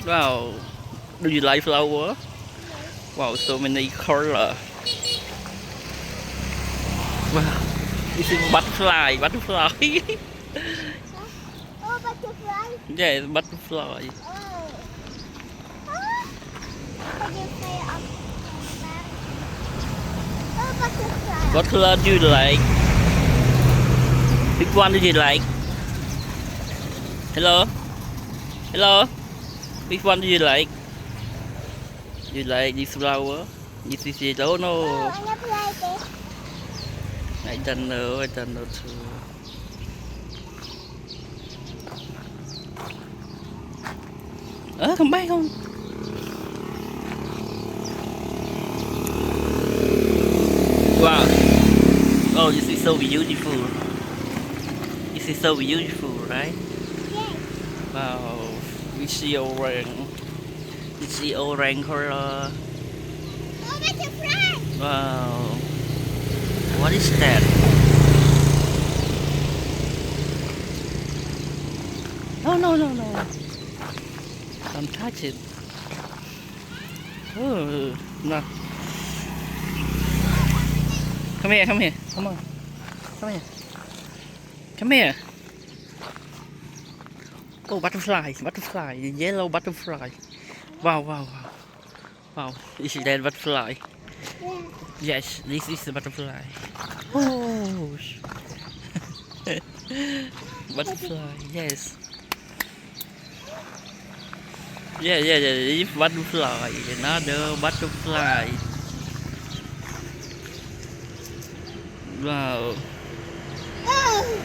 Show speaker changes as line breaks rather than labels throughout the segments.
Wow. Do you like flower? Wow, so many color. Wow. This is butterfly. Butterfly.
Oh, butterfly.
Yes, butterfly.
Oh. Ah, butterfly up back. Oh, butterfly.
What color do you like? Which one do you like? Hello? Hello? Which one do you like? You like this flower? This is yellow?
Oh,
No.
I never like this.
I don't know. I don't know too. Come back không? Wow. Oh, this is so beautiful. This is so beautiful, right?
Yes.
Wow. We see orange. We see orange color.
Oh, butterfly.
Wow. What is that? No, no, no, no. Don't touch it. Oh, no. Come here, come here. Come on. Come here. Come here. Oh, butterfly, butterfly, yellow butterfly. Wow, wow, wow. Wow, is that butterfly?
Yeah.
Yes, this is the butterfly. Oh, butterfly, yes. Yeah, yeah, yeah, this butterfly, another butterfly. Wow.
Oh.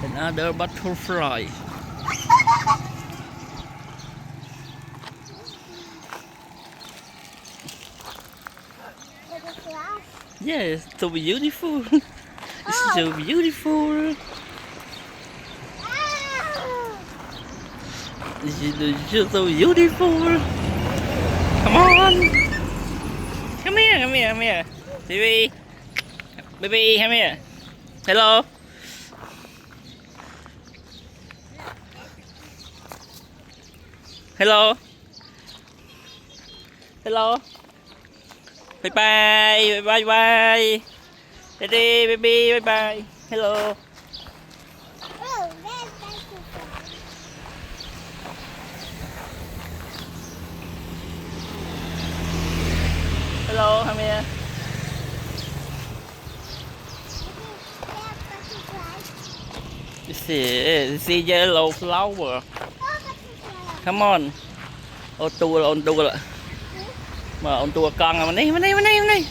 Another butterfly.
Butterfly.
Yes, so beautiful. It's
Oh.
so beautiful.
Ah.
This is so beautiful. Come on. Come here, come here, come here. Baby. Baby, come here. Hello. Hello. Hello. Bye bye. Bye bye. Daddy, baby, bye bye. Hello.
Oh, that's butterfly.
Hello, come here.
That's butterfly.
This is yellow flower.
Oh, butterfly.
Come on. Ôn tua lại. Mà ôn tua con à, mà đi.
Butterfly.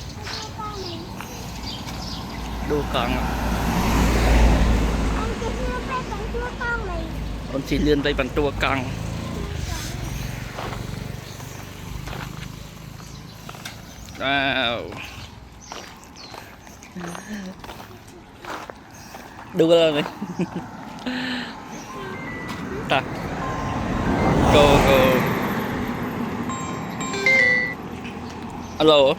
Đua con à.
Ông chỉ đưa tay bằng chúa con mình.
Ôn chỉ lươn đây bằng tua con. Wow. Đua lên đi. Ta. Go. Alo.